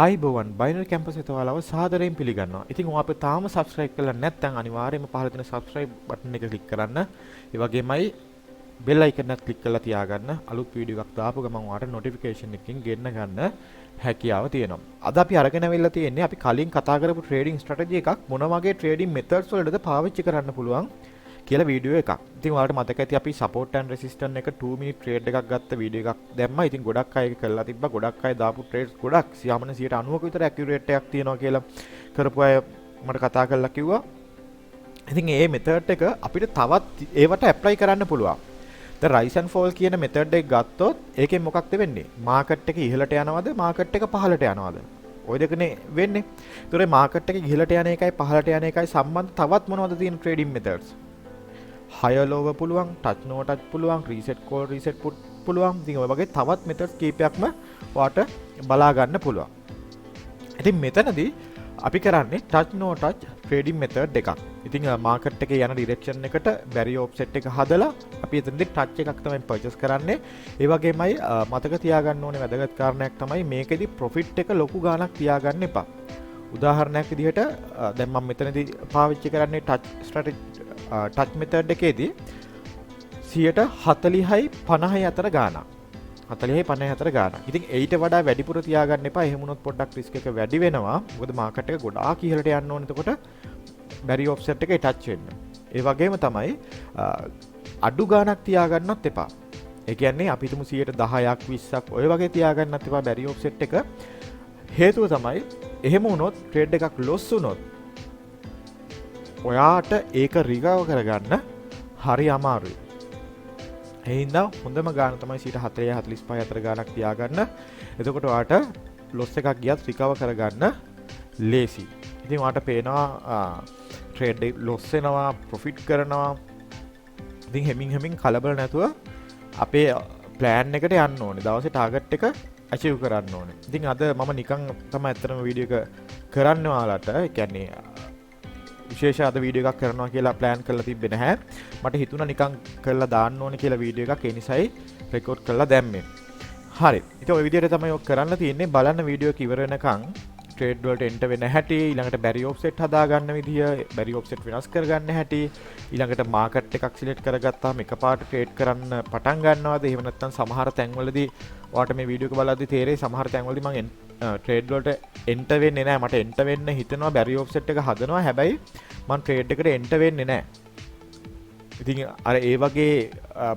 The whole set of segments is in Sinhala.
ආයිබෝවන් බයිනරි කැම්පස් එකට ඔයාලව සාදරයෙන් පිළිගන්නවා. ඉතින් ඔයා අපිට තාම subscribe කරලා නැත්නම් අනිවාර්යයෙන්ම පහළ තියෙන subscribe button එක click කරන්න. ඒ වගේමයි bell icon එකත් click කරලා තියාගන්න. අලුත් වීඩියෝ එකක් දාපු ගමන් ඔයාලට notification එකකින් ගෙන්න ගන්න හැකියාව තියෙනවා. අද අපි අරගෙන අවිල්ලා තියෙන්නේ අපි කලින් කතා කරපු trading strategy එකක් මොන වගේ trading methods වලටද පාවිච්චි කරන්න පුළුවන් කියලා වීඩියෝ එකක්. ඉතින් ඔයාලට මතක ඇති අපි support and resistance එක 2 minute trade එකක් ගත්ත වීඩියෝ එකක් දැම්මා. ඉතින් ගොඩක් අය ඒක කරලා තිබ්බා. ගොඩක් අය දාපු trades ගොඩක් 90%ක විතර accurate එකක් තියෙනවා කියලා කරපු අය මට කතා කරලා කිව්වා. ඉතින් මේ method එක අපිට තවත් ඒවට apply කරන්න පුළුවන්. දැන් rise and fall කියන method එක ගත්තොත් ඒකෙන් මොකක්ද වෙන්නේ? market එක ඉහළට යනවද? market එක පහළට යනවද? ඔය දෙකනේ වෙන්නේ. ඒතොර market එක ඉහළට යන එකයි පහළට යන එකයි සම්බන්ධ තවත් මොනවද තියෙන trading methods? higher lower පුළුවන්, touch no touch පුළුවන්, reset call reset put පුළුවන්. ඉතින් ඔය වගේ තවත් methods කීපයක්ම ඔයාට බලා ගන්න පුළුවන්. ඉතින් මෙතනදී අපි කරන්නේ touch no touch trading method එකක්. ඉතින් market එකේ යන direction එකට barrier offset එක හදලා අපි එතනදී touch එකක් තමයි purchase කරන්නේ. ඒ වගේමයි මතක තියාගන්න ඕනේ වැදගත් කාරණයක් තමයි මේකෙදි profit එක ලොකු ගාණක් තියාගන්න එපා. උදාහරණයක් විදිහට දැන් මම මෙතනදී පාවිච්චි කරන්නේ touch method එකේදී 40%යි 50යි අතර ගාණක්. 40යි 50යි අතර ගාණක්. ඉතින් ඊට වඩා වැඩිපුර තියාගන්න එපා. එහෙම වුණොත් පොඩ්ඩක් risk එක වැඩි වෙනවා. මොකද market එක ගොඩාක් ඉහළට යන්න ඕනේ. එතකොට barrier offset එකේ touch වෙන්න. ඒ වගේම තමයි අඩු ගාණක් තියාගන්නත් එපා. ඒ කියන්නේ අපි හිතමු 10ක් 20ක් ඔය වගේ තියාගන්නත් එපා barrier offset එක. හේතුව තමයි එහෙම වුණොත් trade එකක් loss වුණොත් ඔයාට ඒක රිකවර් කරගන්න හරි අමාරුයි. ඒ හින්දා හොඳම ගාන තමයි 40 45 අතර ගානක් තියාගන්න. එතකොට ඔයාට loss එකක් ගියත් රිකවර් කරගන්න ලේසි. ඉතින් ඔයාට පේනවා trade loss වෙනවා, profit කරනවා. ඉතින් හැමින් කලබල නැතුව අපේ plan එකට යන්න ඕනේ. දවසේ target එක achieve කරන්න ඕනේ. ඉතින් අද මම නිකන් තමයි ඇත්තටම වීඩියෝ එක කරන්න ඔයාලට. ඒ කියන්නේ විශේෂ අද වීඩියෝ එකක් කරනවා කියලා plan කරලා තිබ්බේ නැහැ. මට හිතුණා නිකන් කරලා දාන්න ඕනේ කියලා වීඩියෝ එකක්. ඒ නිසායි රෙකෝඩ් කරලා දැම්මේ. හරි. ඉතින් ওই විදිහට තමයි ඔක් කරන්න තියෙන්නේ. බලන්න වීඩියෝ එක ඉවර වෙනකන් trade වලට enter වෙන හැටි, ඊළඟට barrier offset හදා ගන්න විදිය, barrier offset වෙනස් කරගන්න හැටි, ඊළඟට market එකක් select කරගත්තාම එකපාරට trade කරන්න පටන් ගන්නවද? එහෙම නැත්නම් සමහර තැන්වලදී ඔයාලට මේ වීඩියෝ එක බලද්දී තේරෙයි සමහර තැන්වලදී මම trade වලට enter වෙන්නේ නැහැ. මට enter වෙන්න හිතෙනවා barrier offset එක හදනවා. හැබැයි මම trade එකට enter වෙන්නේ නැහැ. ඉතින් අර ඒ වගේ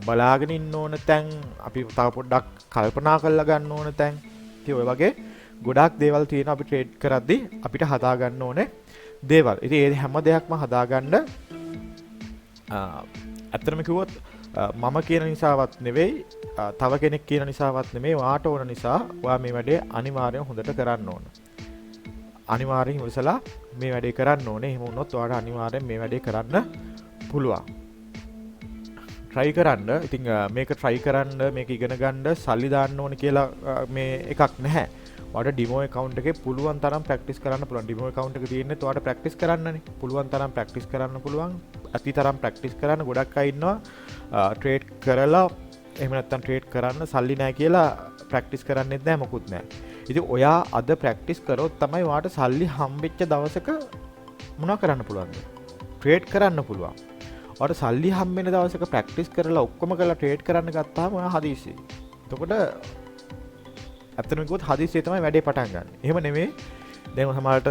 බලාගෙන ඉන්න ඕන තැන් අපි තව පොඩ්ඩක් කල්පනා කරලා ගන්න ඕන තැන්. ඉතින් ඔය වගේ ගොඩාක් දේවල් තියෙනවා අපි ට්‍රේඩ් කරද්දී අපිට හදා ගන්න ඕනේ දේවල්. ඉතින් ඒ හැම දෙයක්ම හදා ගන්න ඇත්තටම කිව්වොත් මම කියන නිසාවත් නෙවෙයි, තව කෙනෙක් කියන නිසාවත් නෙමෙයි, ඔයාට ඕන නිසා ඔයා මේ වැඩේ අනිවාර්යෙන් හොඳට කරන්න ඕන. අනිවාර්යෙන් ඉවසලා මේ වැඩේ කරන්න ඕනේ. එහෙම වුණොත් ඔයාට අනිවාර්යෙන් මේ වැඩේ කරන්න පුළුවන්. try කරන්න. ඉතින් මේක try කරන්න, මේක ඉගෙන ගන්න සල්ලි දාන්න ඕනේ කියලා මේ එකක් නැහැ. ඔයාට demo account එකේ පුළුවන් තරම් practice කරන්න පුළුවන්. demo account එක තියෙන්නේ ඔයාට practice කරන්නනේ. පුළුවන් තරම් practice කරන්න පුළුවන්. අති තරම් practice කරන්න ගොඩක් අය ඉන්නවා. trade කරලා එහෙම නැත්නම් trade කරන්න සල්ලි නැහැ කියලා practice කරන්නෙත් නැහැ, මොකුත් නැහැ. ඉතින් ඔයා අද practice කරොත් තමයි ඔයාට සල්ලි හම්බෙච්ච දවසක මොනවා කරන්න පුළුවන්ද? trade කරන්න පුළුවන්. ඔයාට සල්ලි හම්බෙන දවසක practice කරලා ඔක්කොම කරලා trade කරන්න ගත්තාම ඔයා හදිස්සියි. එතකොට ඇත්තටම කිව්වොත් හදිස්සියේ තමයි වැඩේ පටන් ගන්න. එහෙම නෙමෙයි. දැන් සමහරට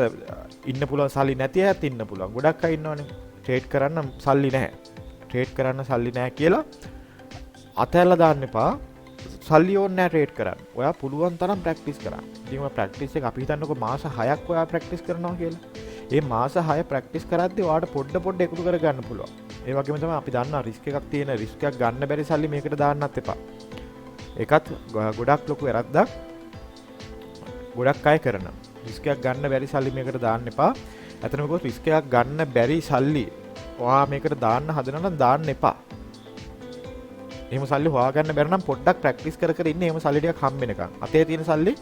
ඉන්න පුළුවන් සල්ලි නැති අයත් ඉන්න පුළුවන්. ගොඩක් අය ඉන්නවනේ. ට්‍රේඩ් කරන්න සල්ලි නැහැ. ට්‍රේඩ් කරන්න සල්ලි නැහැ කියලා අතහැරලා දාන්න එපා. සල්ලි ඕනේ නැහැ ට්‍රේඩ් කරන්න. ඔයා පුළුවන් තරම් ප්‍රැක්ටිස් කරන්න. ඉතින් ඔය ප්‍රැක්ටිස් එක අපි හිතන්නකො මාස 6ක් ඔයා ප්‍රැක්ටිස් කරනවා කියලා. ඒ මාස 6 ප්‍රැක්ටිස් කරද්දී ඔයාට පොඩ එකතු කරගන්න පුළුවන්. ඒ වගේම තමයි අපි දන්නා රිස්ක් එකක් තියෙන, රිස්ක් එකක් ගන්න බැරි සල්ලි මේකට දාන්නත් එපා. ඒකත් ගොඩක් ලොකු වැරද්දක්. ගොඩක් අය කරනවා. රිස්ක් එකක් ගන්න බැරි සල්ලි මේකට දාන්න එපා. ඇත්තටම කිව්වොත් රිස්ක් එකක් ගන්න බැරි සල්ලි ඔයා මේකට දාන්න හදනවා නම් දාන්න එපා. එහෙම සල්ලි හොයාගන්න බැර නම් පොඩ්ඩක් ප්‍රැක්ටිස් කර ඉන්න. එහෙම සල්ලි ටිකක් හම්බ වෙනකන්. අතේ තියෙන සල්ලි,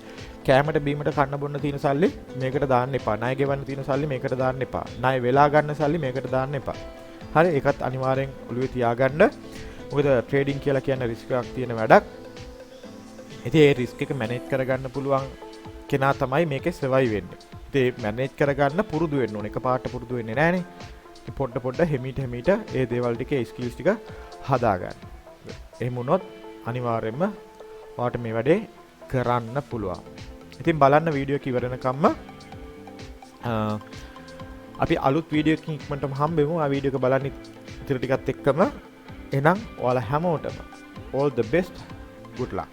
කෑමට බීමට කන්න බොන්න තියෙන සල්ලි මේකට දාන්න එපා. ණය ගෙවන්න තියෙන සල්ලි මේකට දාන්න එපා. ණය වෙලා ගන්න සල්ලි මේකට දාන්න එපා. හරි, ඒකත් අනිවාර්යෙන් ඔළුවේ තියාගන්න. මොකද ට්‍රේඩින් කියලා කියන්නේ රිස්ක් එකක් තියෙන වැඩක්. ඉතින් ඒ රිස්ක් එක මැනේජ් කරගන්න පුළුවන් කෙනා තමයි මේකේ සර්වයිව් වෙන්නේ. ඉතින් මැනේජ් කරගන්න පුරුදු වෙන්න ඕනේ. එකපාරට පුරුදු වෙන්නේ නැහනේ. ඉතින් පොඩ හෙමීට ඒ දේවල් ටික ස්කිල්ස් ටික හදාගන්න. එහෙම වුණොත් අනිවාර්යයෙන්ම ඔයාලට මේ වැඩේ කරන්න පුළුවන්. ඉතින් බලන්න වීඩියෝ එක ඉවර වෙනකම්ම අපි අලුත් වීඩියෝ එකකින් ඉක්මනටම හම්බෙමු. ආ වීඩියෝ එක බලන්න ඉතින් ටිකත් එක්කම එහෙනම් ඔයාලා හැමෝටම all the best, good luck.